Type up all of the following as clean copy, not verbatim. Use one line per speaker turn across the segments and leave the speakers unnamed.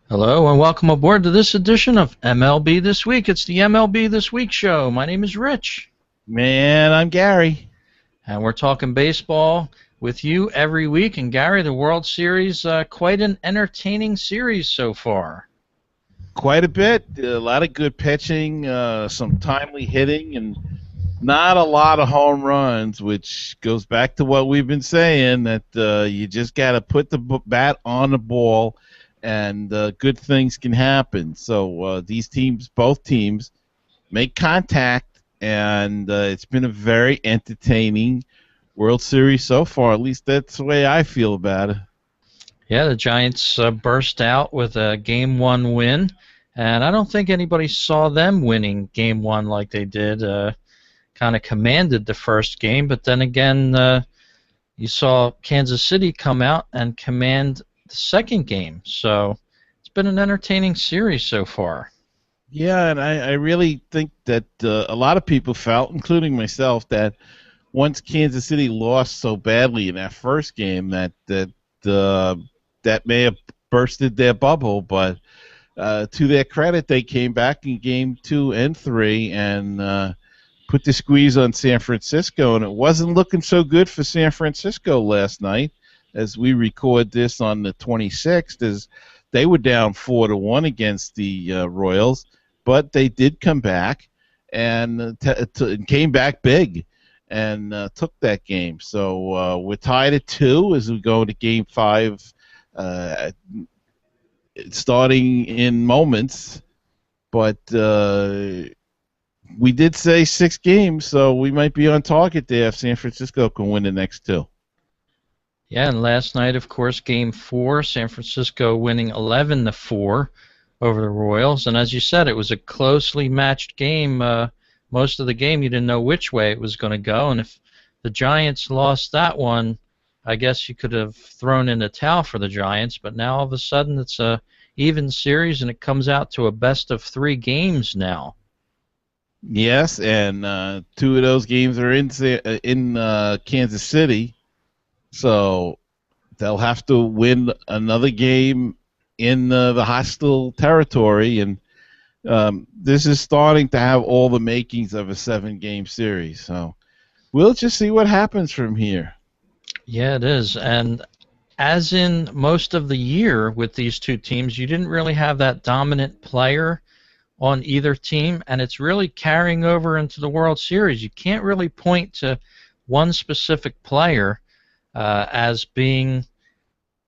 Hello and welcome aboard to this edition of MLB This Week. It's the MLB This Week Show. My name is Rich.
Man, I'm Gary.
And we're talking baseball with you every week. And Gary, the World Series, quite an entertaining series so far.
Quite a bit. A lot of good pitching, some timely hitting, and not a lot of home runs, which goes back to what we've been saying, that you just got to put the bat on the ball and good things can happen. So these teams, both teams, make contact, and it's been a very entertaining World Series so far. At least that's the way I feel about it.
Yeah, the Giants burst out with a Game 1 win, and I don't think anybody saw them winning Game 1 like they did. Kind of commanded the first game, but then again, you saw Kansas City come out and command the second game. So it's been an entertaining series so far.
Yeah, and I really think that a lot of people felt, including myself, that once Kansas City lost so badly in that first game that may have bursted their bubble. But to their credit, they came back in Game 2 and 3 and put the squeeze on San Francisco, and it wasn't looking so good for San Francisco last night as we record this on the 26th, as they were down 4-1 against the Royals, but they did come back and came back big and took that game. So we're tied at 2 as we go to Game 5, starting in moments, but we did say 6 games, so we might be on target there if San Francisco can win the next 2.
Yeah, and last night, of course, Game 4, San Francisco winning 11-4 over the Royals. And as you said, it was a closely matched game. Most of the game, you didn't know which way it was going to go. And if the Giants lost that one, I guess you could have thrown in the towel for the Giants. But now all of a sudden, it's a even series, and it comes out to a best-of-3 games now.
Yes, and 2 of those games are in Kansas City. So they'll have to win another game in the hostile territory, and this is starting to have all the makings of a 7-game series. So we'll just see what happens from here.
Yeah, it is. And as in most of the year with these two teams, you didn't really have that dominant player on either team, and it's really carrying over into the World Series. You can't really point to one specific player as being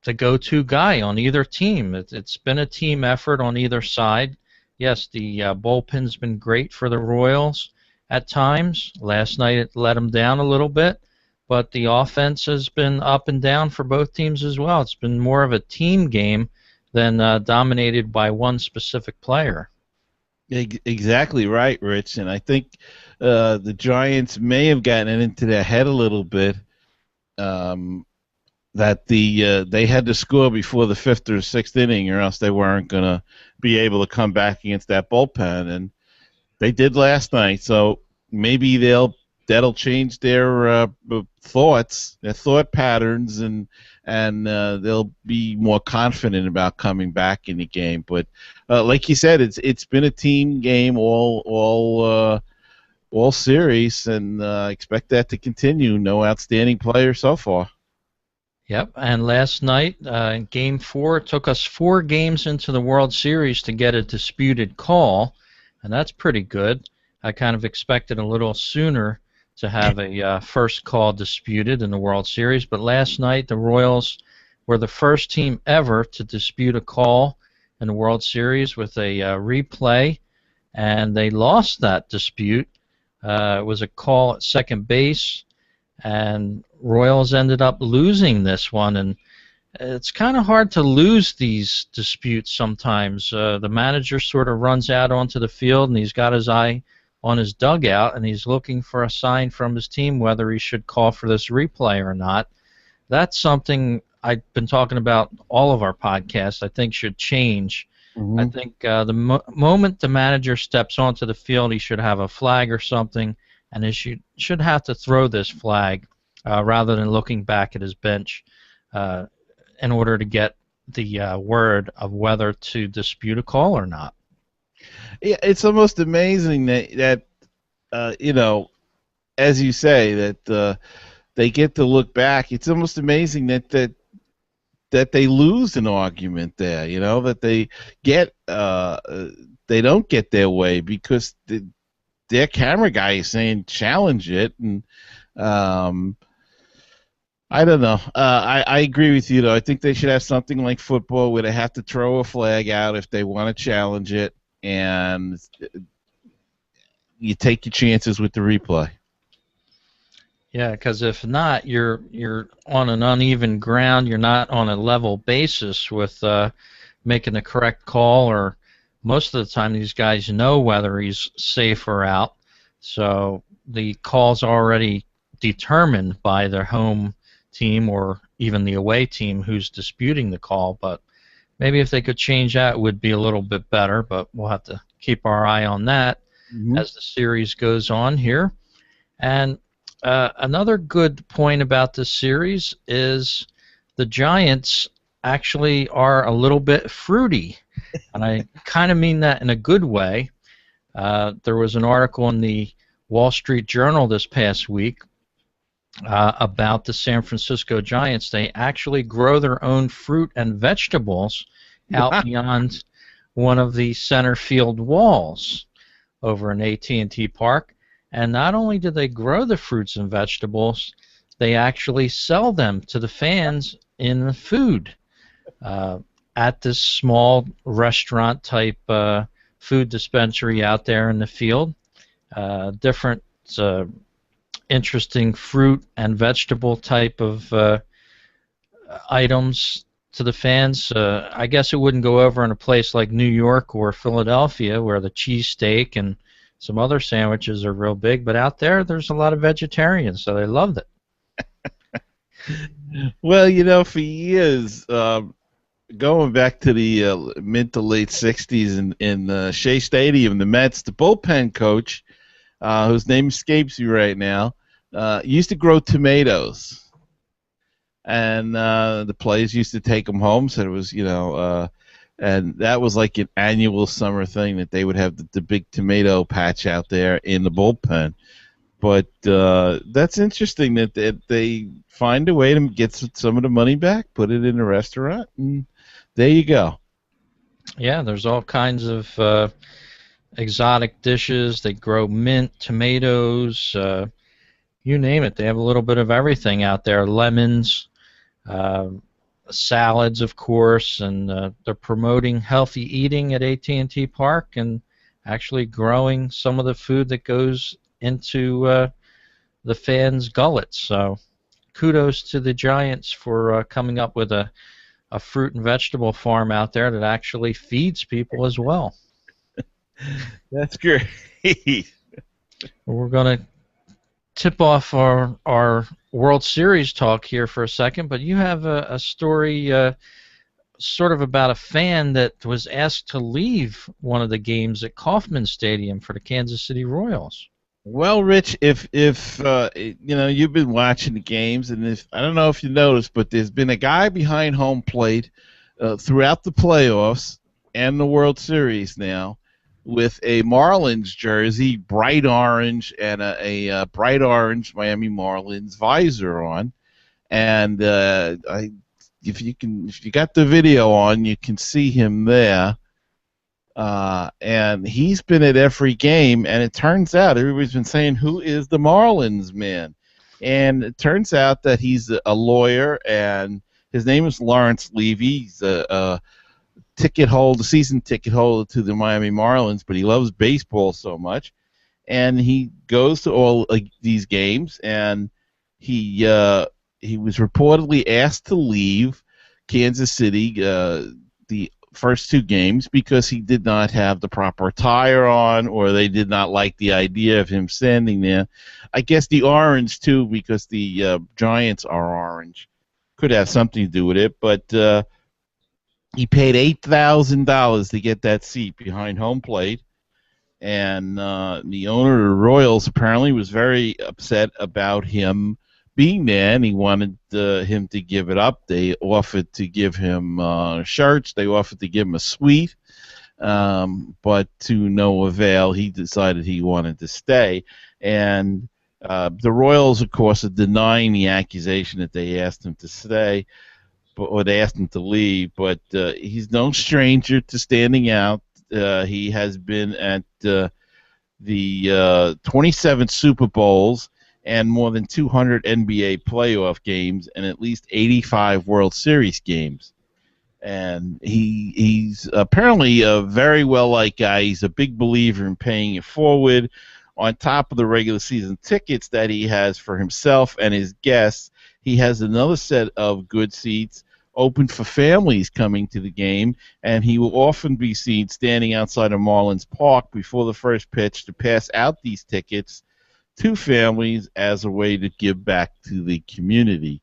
the go-to guy on either team. It's been a team effort on either side. Yes, the bullpen's been great for the Royals at times. Last night it let them down a little bit, but the offense has been up and down for both teams as well. It's been more of a team game than dominated by one specific player.
Exactly right, Rich. And I think the Giants may have gotten it into their head a little bit that they had to score before the 5th or 6th inning, or else they weren't going to be able to come back against that bullpen, and they did last night. So maybe that'll change their thoughts, their thought patterns, and they'll be more confident about coming back in the game. But like you said, it's been a team game all series, and expect that to continue. No outstanding player so far.
Yep, and last night, in Game 4, it took us 4 games into the World Series to get a disputed call, and that's pretty good. I kind of expected a little sooner to have a first call disputed in the World Series, but last night the Royals were the first team ever to dispute a call in the World Series with a replay, and they lost that dispute. It was a call at second base, and Royals ended up losing this one. And it's kind of hard to lose these disputes sometimes. The manager sort of runs out onto the field, and he's got his eye on his dugout, and he's looking for a sign from his team whether he should call for this replay or not. That's something I've been talking about all of our podcasts I think should change. Mm-hmm. I think the moment the manager steps onto the field, he should have a flag or something, and he should have to throw this flag rather than looking back at his bench in order to get the word of whether to dispute a call or not.
Yeah, it's almost amazing that you know, as you say, that they get to look back. It's almost amazing that they lose an argument there. You know, that they don't get their way because their camera guy is saying challenge it, and I don't know. I agree with you though. I think they should have something like football where they have to throw a flag out if they want to challenge it, and you take your chances with the replay.
Yeah, because if not, you're on an uneven ground. You're not on a level basis with making the correct call. Or most of the time, these guys know whether he's safe or out. So the call's already determined by their home team or even the away team who's disputing the call. But maybe if they could change that, it would be a little bit better. But we'll have to keep our eye on that as the series goes on here. And another good point about this series is the Giants actually are a little bit fruity, and I kind of mean that in a good way. There was an article in the Wall Street Journal this past week about the San Francisco Giants. They actually grow their own fruit and vegetables out beyond one of the center field walls over in AT&T Park. And not only do they grow the fruits and vegetables, they actually sell them to the fans in food at this small restaurant-type food dispensary out there in the field. Different interesting fruit and vegetable type of items to the fans. I guess it wouldn't go over in a place like New York or Philadelphia where the cheesesteak and some other sandwiches are real big, but out there, there's a lot of vegetarians, so they loved it.
Well, you know, for years, going back to the mid to late 60s in Shea Stadium, the Mets, the bullpen coach, whose name escapes me right now, used to grow tomatoes. And the players used to take them home, so it was, you know, and that was like an annual summer thing that they would have the big tomato patch out there in the bullpen. But that's interesting that they find a way to get some of the money back, put it in a restaurant, and there you go.
Yeah, there's all kinds of exotic dishes. They grow mint, tomatoes, you name it. They have a little bit of everything out there. Lemons, salads, of course, and they're promoting healthy eating at AT&T Park and actually growing some of the food that goes into the fans' gullets. So kudos to the Giants for coming up with a fruit and vegetable farm out there that actually feeds people as well.
That's great.
We're going to tip off our World Series talk here for a second, but you have a story sort of about a fan that was asked to leave one of the games at Kauffman Stadium for the Kansas City Royals.
Well, Rich, if you know, you've been watching the games, and if I don't know if you noticed, but there's been a guy behind home plate throughout the playoffs and the World Series now with a Marlins jersey, bright orange, and a bright orange Miami Marlins visor on. And if you got the video on, you can see him there. And he's been at every game, and it turns out everybody's been saying, who is the Marlins man? And it turns out that he's a lawyer, and his name is Lawrence Levy. He's a season ticket holder to the Miami Marlins, but he loves baseball so much, and he goes to all these games, and he was reportedly asked to leave Kansas City the first two games because he did not have the proper attire on, or they did not like the idea of him standing there. I guess the orange, too, because the Giants are orange. Could have something to do with it, but he paid $8,000 to get that seat behind home plate, and the owner of the Royals apparently was very upset about him being there, and he wanted him to give it up. They offered to give him shirts. They offered to give him a suite. But to no avail, he decided he wanted to stay. And the Royals, of course, are denying the accusation that they asked him to stay, or they asked him to leave. But he's no stranger to standing out. He has been at the 27 Super Bowls and more than 200 NBA playoff games and at least 85 World Series games. And he's apparently a very well-liked guy. He's a big believer in paying it forward. On top of the regular season tickets that he has for himself and his guests, he has another set of good seats open for families coming to the game, and he will often be seen standing outside of Marlins Park before the first pitch to pass out these tickets to families as a way to give back to the community.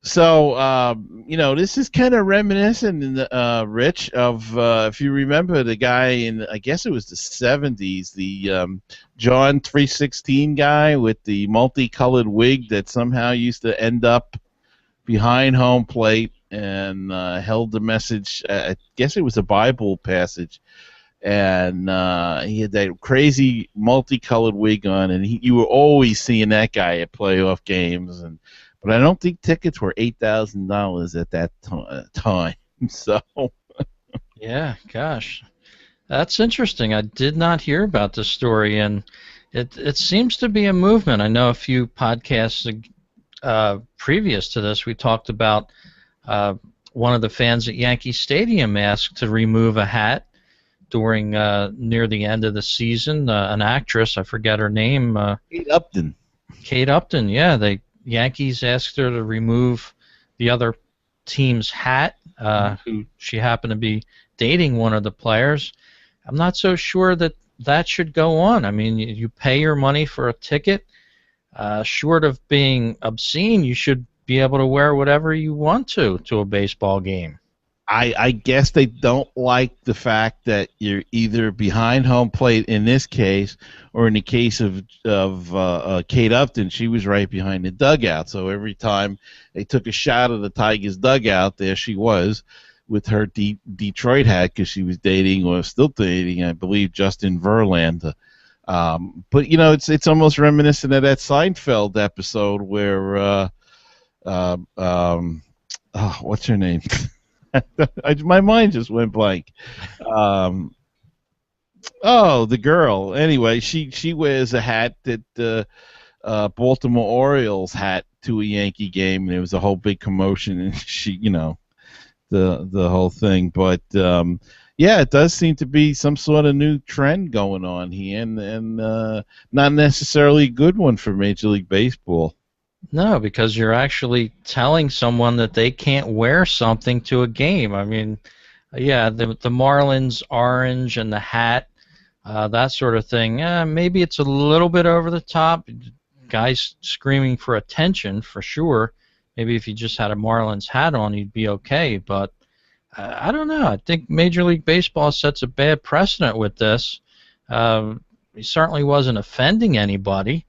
So, this is kind of reminiscent, Rich, of, if you remember the guy in, I guess it was the 70s, the John 316 guy with the multicolored wig that somehow used to end up behind home plate and held the message. I guess it was a Bible passage. And he had that crazy multicolored wig on, and you were always seeing that guy at playoff games. But I don't think tickets were $8,000 at that time. So,
yeah, gosh, that's interesting. I did not hear about this story, and it seems to be a movement. I know a few podcasts previous to this, we talked about one of the fans at Yankee Stadium asked to remove a hat during near the end of the season. An actress, I forget her name.
Kate Upton.
Kate Upton, yeah. The Yankees asked her to remove the other team's hat, who she happened to be dating one of the players. I'm not so sure that should go on. I mean, you pay your money for a ticket. Short of being obscene, you should be able to wear whatever you want to a baseball game.
I guess they don't like the fact that you're either behind home plate in this case, or in the case of Kate Upton, she was right behind the dugout. So every time they took a shot of the Tigers dugout, there she was with her Detroit hat, because she was dating, or still dating, I believe, Justin Verlander. But it's almost reminiscent of that Seinfeld episode where what's her name? My mind just went blank. The girl. Anyway, she wears a hat that Baltimore Orioles hat to a Yankee game, and it was a whole big commotion, and she, the whole thing. But yeah, it does seem to be some sort of new trend going on here, and not necessarily a good one for Major League Baseball.
No, because you're actually telling someone that they can't wear something to a game. I mean, yeah, the Marlins orange and the hat, that sort of thing, maybe it's a little bit over the top. Guys screaming for attention, for sure. Maybe if you just had a Marlins hat on, you'd be okay. But I don't know. I think Major League Baseball sets a bad precedent with this. He certainly wasn't offending anybody.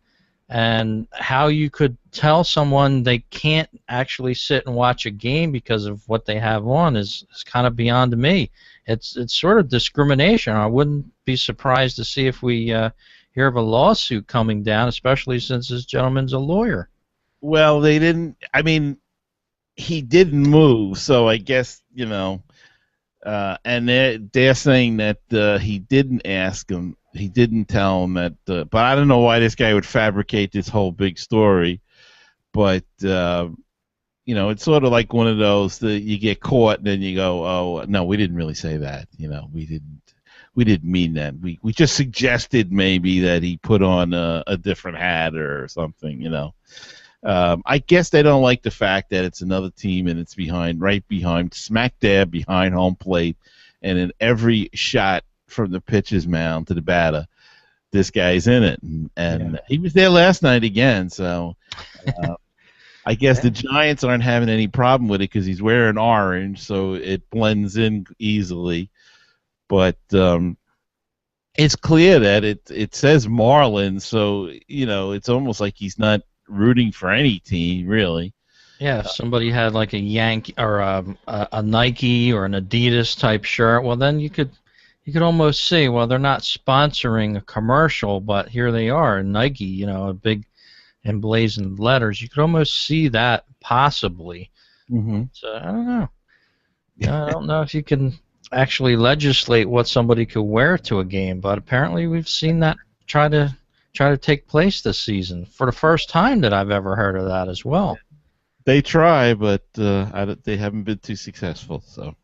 And how you could tell someone they can't actually sit and watch a game because of what they have on is kind of beyond me. It's sort of discrimination. I wouldn't be surprised to see if we hear of a lawsuit coming down, especially since this gentleman's a lawyer.
Well, they didn't. I mean, he didn't move, so I guess and they're saying that he didn't ask him. He didn't tell him that, but I don't know why this guy would fabricate this whole big story. But it's sort of like one of those that you get caught and then you go, "Oh no, we didn't really say that. We didn't mean that. We just suggested maybe that he put on a different hat or something." I guess they don't like the fact that it's another team and it's right behind, smack dab behind home plate, and in every shot from the pitcher's mound to the batter, this guy's in it, and he was there last night again. So I guess the Giants aren't having any problem with it because he's wearing orange, so it blends in easily. But it's clear that it says Marlins, so it's almost like he's not rooting for any team, really.
Yeah, if somebody had like a Yankee or a Nike or an Adidas type shirt, well then you could almost see, well, they're not sponsoring a commercial, but here they are, Nike, a big emblazoned letters. You could almost see that possibly.
Mm-hmm.
So I don't know. I don't know if you can actually legislate what somebody could wear to a game, but apparently we've seen that try to take place this season for the first time that I've ever heard of that as well.
They try, but they haven't been too successful. So.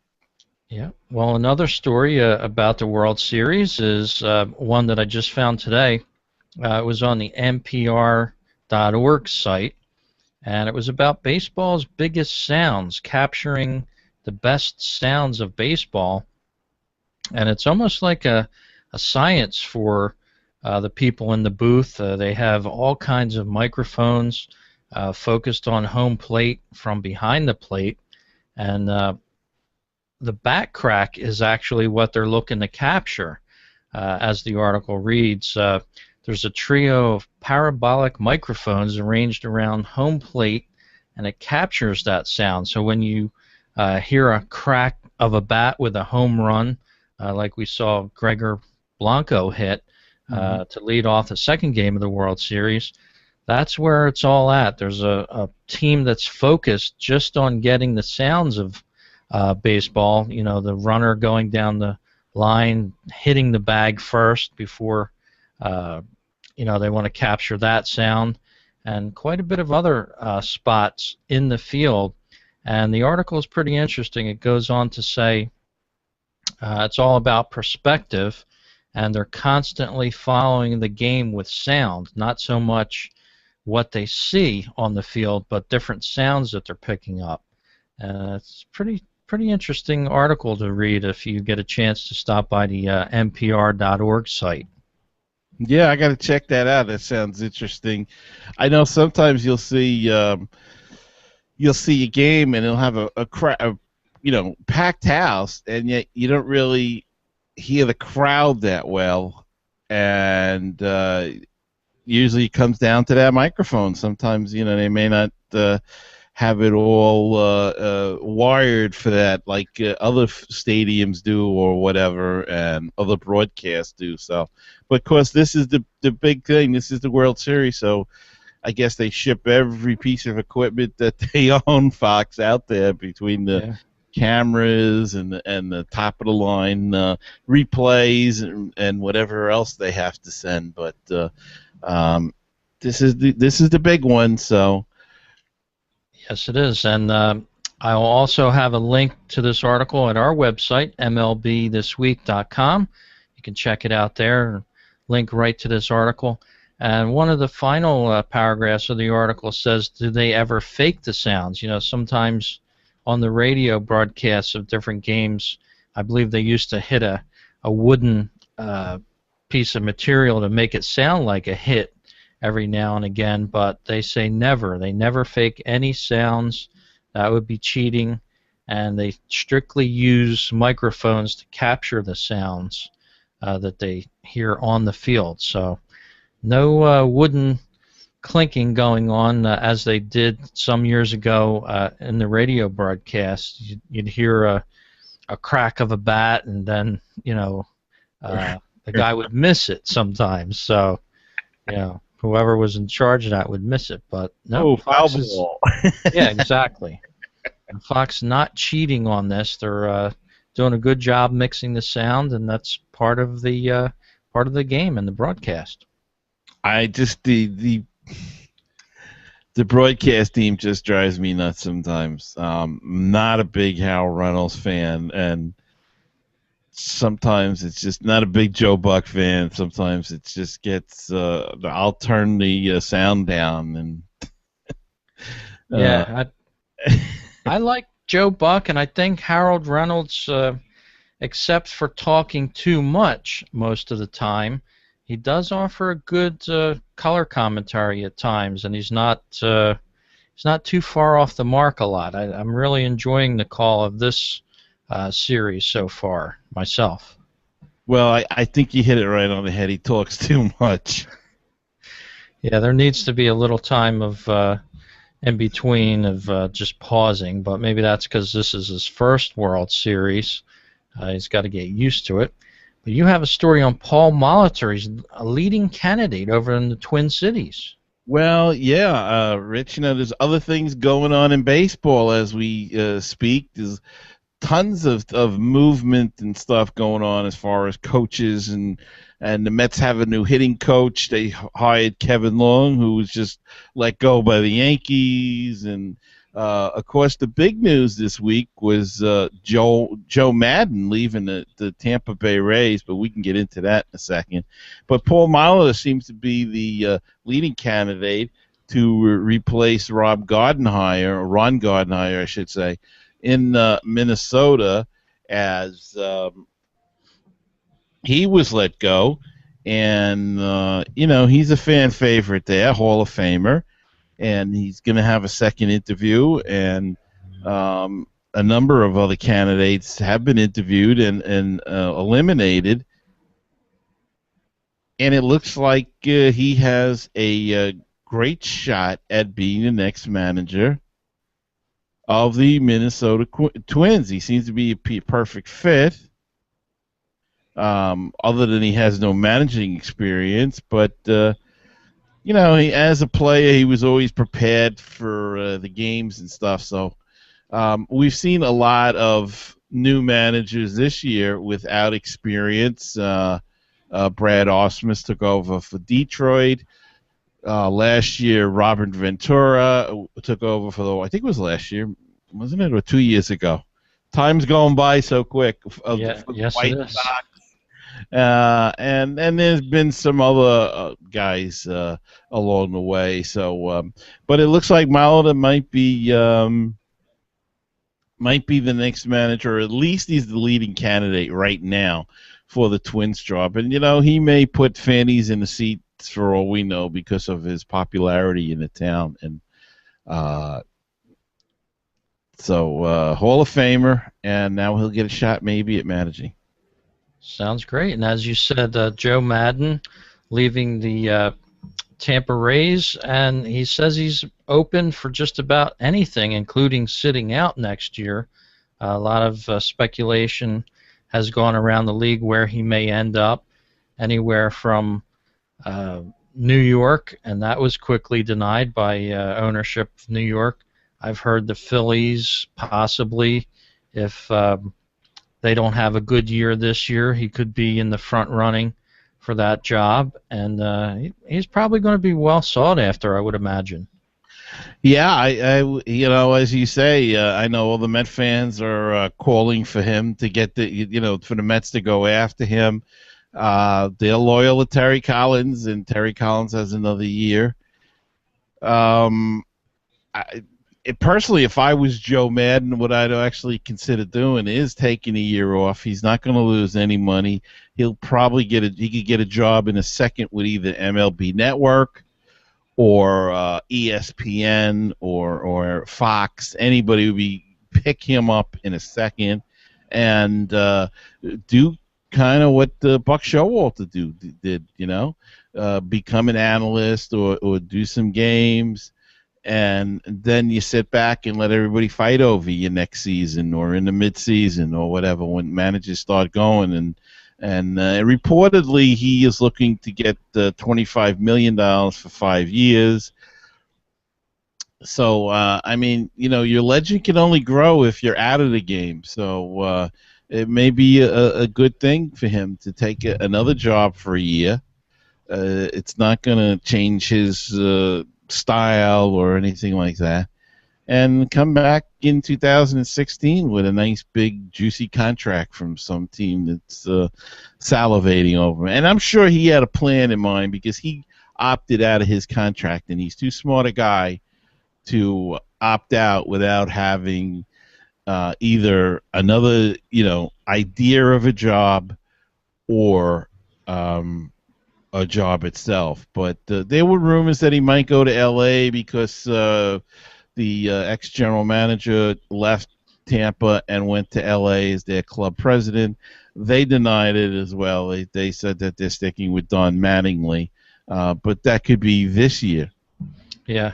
Yeah. Well, another story about the World Series is one that I just found today. It was on the NPR.org site, and it was about baseball's biggest sounds, capturing the best sounds of baseball. And it's almost like a science for the people in the booth. They have all kinds of microphones focused on home plate from behind the plate, and the back crack is actually what they're looking to capture. As the article reads, there's a trio of parabolic microphones arranged around home plate, and it captures that sound. So when you hear a crack of a bat with a home run, like we saw Gregor Blanco hit to lead off the second game of the World Series, that's where it's all at. There's a team that's focused just on getting the sounds of baseball. The runner going down the line, hitting the bag first before, they want to capture that sound, and quite a bit of other spots in the field. And the article is pretty interesting. It goes on to say it's all about perspective, and they're constantly following the game with sound, not so much what they see on the field, but different sounds that they're picking up. It's pretty interesting article to read if you get a chance to stop by the NPR.org site.
Yeah, I got to check that out. That sounds interesting. I know sometimes you'll see a game and it'll have a packed house, and yet you don't really hear the crowd that well, and usually it comes down to that microphone. Sometimes they may not have it all wired for that, like other stadiums do or whatever, and other broadcasts do. So, but of course, this is the big thing. This is the World Series, so I guess they ship every piece of equipment that they own, Fox, out there between the cameras and the top of the line replays and whatever else they have to send. But this is the big one. So.
Yes, it is, and I will also have a link to this article at our website, MLBThisWeek.com. You can check it out there, link right to this article. And one of the final paragraphs of the article says, do they ever fake the sounds? Sometimes on the radio broadcasts of different games, I believe they used to hit a wooden piece of material to make it sound like a hit every now and again, but they say never. They never fake any sounds. That would be cheating, and they strictly use microphones to capture the sounds that they hear on the field. So no wooden clinking going on as they did some years ago in the radio broadcast. You'd hear a crack of a bat, and then the guy would miss it sometimes. So whoever was in charge of that would miss it, but no. Fox is, yeah, exactly. And Fox not cheating on this. They're doing a good job mixing the sound, and that's part of the game and the broadcast.
I just the broadcast team just drives me nuts sometimes. Not a big Hal Reynolds fan, and sometimes it's just not a big Joe Buck fan. Sometimes it just gets. I'll turn the sound down, and
I like Joe Buck, and I think Harold Reynolds, except for talking too much most of the time, he does offer a good color commentary at times, and he's not too far off the mark a lot. I'm really enjoying the call of this series so far myself.
Well, I think you hit it right on the head. He talks too much.
Yeah, there needs to be a little time of in between of just pausing, but maybe that's because this is his first World Series. He's got to get used to it. But you have a story on Paul Molitor. He's a leading candidate over in the Twin Cities.
Well, yeah, Rich. There's other things going on in baseball as we speak. There's tons of movement and stuff going on as far as coaches, and the Mets have a new hitting coach. They hired Kevin Long, who was just let go by the Yankees, and of course the big news this week was Joe Madden leaving the Tampa Bay Rays, but we can get into that in a second. But Paul Molitor seems to be the leading candidate to replace Ron Gardenhire, I should say, in Minnesota, as he was let go, and he's a fan favorite there, Hall of Famer, and he's going to have a second interview, and a number of other candidates have been interviewed and eliminated, and it looks like he has a great shot at being the next manager of the Minnesota Twins. He seems to be a perfect fit, other than he has no managing experience. But, as a player, he was always prepared for the games and stuff. So we've seen a lot of new managers this year without experience. Brad Ausmus took over for Detroit. Last year, Robert Ventura took over for I think it was last year, wasn't it, or 2 years ago? Time's going by so quick.
Yes,
White
it is.
Sox. And there's been some other guys along the way. So, but it looks like Molitor might be the next manager, or at least he's the leading candidate right now for the Twins job. And he may put fannies in the seat for all we know because of his popularity in the town. And so Hall of Famer, and now he'll get a shot maybe at managing.
Sounds great. And as you said, Joe Madden leaving the Tampa Rays, and he says he's open for just about anything, including sitting out next year. A lot of speculation has gone around the league where he may end up, anywhere from New York, and that was quickly denied by ownership of New York. I've heard the Phillies, possibly, if they don't have a good year this year, he could be in the front running for that job, and he's probably going to be well sought after, I would imagine.
Yeah, I as you say, I know all the Met fans are calling for him to get for the Mets to go after him. They're loyal to Terry Collins, and Terry Collins has another year. Personally, if I was Joe Madden, what I'd actually consider doing is taking a year off. He's not going to lose any money. He'll probably he could get a job in a second with either MLB Network or ESPN or Fox. Anybody would pick him up in a second and do kind of what Buck Showalter did, become an analyst or do some games. And then you sit back and let everybody fight over you next season or in the mid-season or whatever when managers start going. And reportedly he is looking to get $25 million for 5 years. So, your legend can only grow if you're out of the game. So it may be a good thing for him to take another job for a year. It's not going to change his style or anything like that, and come back in 2016 with a nice big juicy contract from some team that's salivating over him. And I'm sure he had a plan in mind because he opted out of his contract, and he's too smart a guy to opt out without having either another idea of a job or a job itself. But there were rumors that he might go to L.A. because the ex-general manager left Tampa and went to L.A. as their club president. They denied it as well. They said that they're sticking with Don Mattingly. but that could be this year.
Yeah,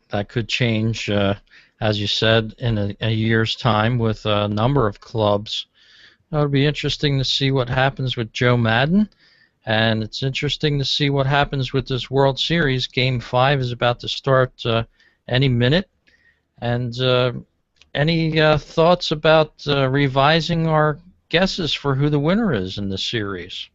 that could change, as you said, in a year's time with a number of clubs. It'll be interesting to see what happens with Joe Madden, and it's interesting to see what happens with this World Series. Game 5 is about to start any minute. And any thoughts about revising our guesses for who the winner is in this series?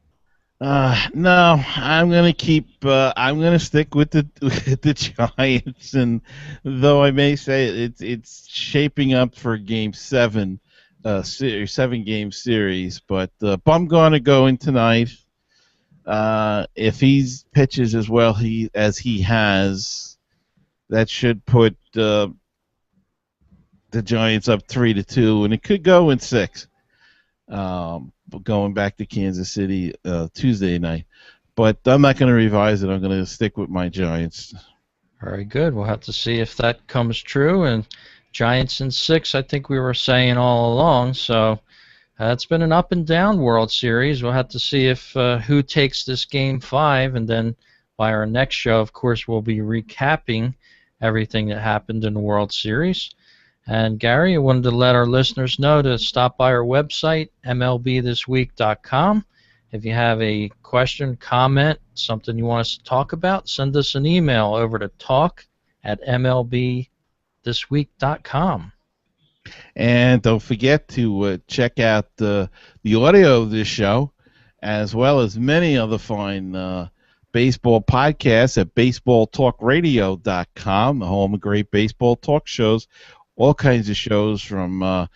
No, I'm gonna keep. I'm gonna stick with the with the Giants, and though I may say it's shaping up for Game 7, 7-game series, but I'm gonna go in tonight. If he pitches as well as he has, that should put the Giants up 3-2, and it could go in 6. Going back to Kansas City Tuesday night. But I'm not going to revise it. I'm going to stick with my Giants.
Very good. We'll have to see if that comes true. And Giants in 6, I think we were saying all along. So it's been an up and down World Series. We'll have to see if who takes this Game 5. And then by our next show, of course, we'll be recapping everything that happened in the World Series. And Gary, I wanted to let our listeners know to stop by our website, MLBThisWeek.com. If you have a question, comment, something you want us to talk about, send us an email over to talk@MLBThisWeek.com.
And don't forget to check out the audio of this show, as well as many other fine baseball podcasts at BaseballTalkRadio.com, the home of great baseball talk shows. All kinds of shows from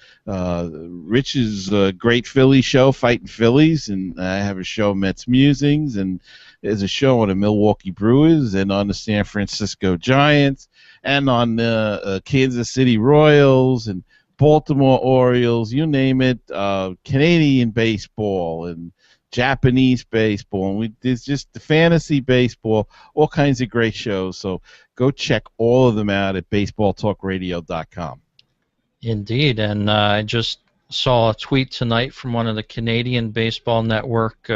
Rich's Great Philly Show, Fighting Phillies, and I have a show, Mets Musings, and there's a show on the Milwaukee Brewers and on the San Francisco Giants and on the Kansas City Royals and Baltimore Orioles, you name it, Canadian baseball and Japanese baseball, and there's just the fantasy baseball, all kinds of great shows. So go check all of them out at BaseballTalkRadio.com. Indeed,
and I just saw a tweet tonight from one of the Canadian Baseball Network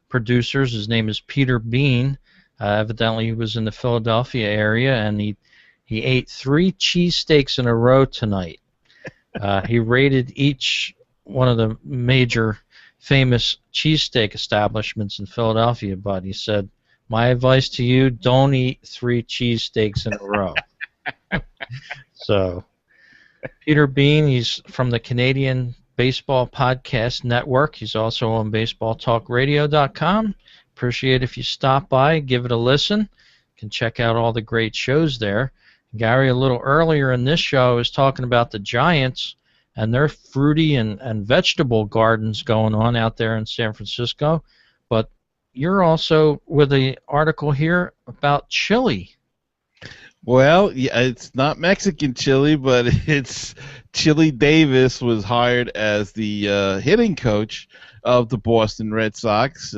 producers. His name is Peter Bean. Evidently, he was in the Philadelphia area, and he ate 3 cheesesteaks in a row tonight. He rated each one of the major famous cheesesteak establishments in Philadelphia, but he said, my advice to you, don't eat 3 cheesesteaks in a row. So, Peter Bean, he's from the Canadian Baseball Podcast Network. He's also on BaseballTalkRadio.com. Appreciate if you stop by, give it a listen. You can check out all the great shows there. Gary, a little earlier in this show, I was talking about the Giants and their fruity and vegetable gardens going on out there in San Francisco. But you're also with an article here about chili.
Well, yeah, it's not Mexican chili, but it's Chili Davis was hired as the hitting coach of the Boston Red Sox.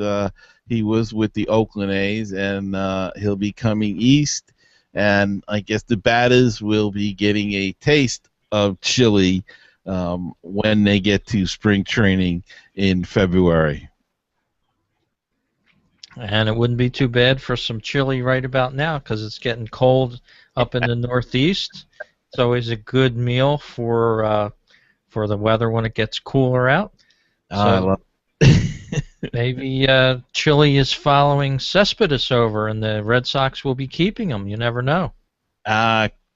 He was with the Oakland A's, and he'll be coming east. And I guess the batters will be getting a taste of chili when they get to spring training in February.
And it wouldn't be too bad for some chili right about now because it's getting cold up in the Northeast. It's always a good meal for the weather when it gets cooler out. So maybe chili is following Cespedes over, and the Red Sox will be keeping him. You never know.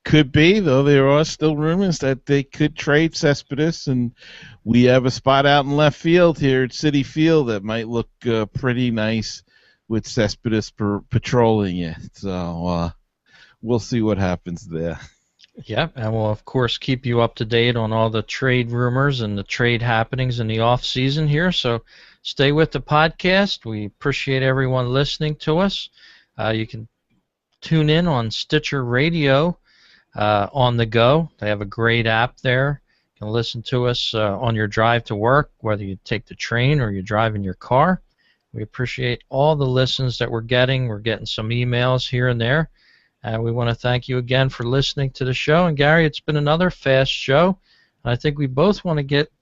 Could be, though there are still rumors that they could trade Cespedes, and we have a spot out in left field here at Citi Field that might look pretty nice with Cespedes patrolling it. So we'll see what happens there.
Yeah, and we'll, of course, keep you up to date on all the trade rumors and the trade happenings in the off-season here. So stay with the podcast. We appreciate everyone listening to us. You can tune in on Stitcher Radio on the go. They have a great app there. You can listen to us on your drive to work, whether you take the train or you're driving your car. We appreciate all the listens that we're getting. We're getting some emails here and there. And we want to thank you again for listening to the show. And Gary, it's been another fast show. I think we both want to get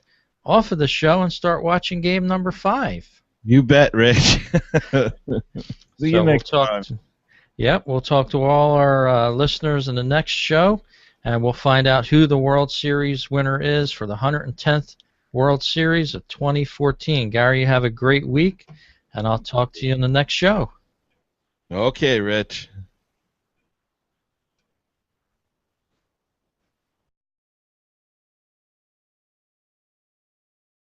off of the show and start watching game number 5.
You bet, Rich. See you next time.
Yep, we'll talk to all our listeners in the next show, and we'll find out who the World Series winner is for the 110th World Series of 2014. Gary, you have a great week, and I'll talk to you in the next show.
Okay, Rich.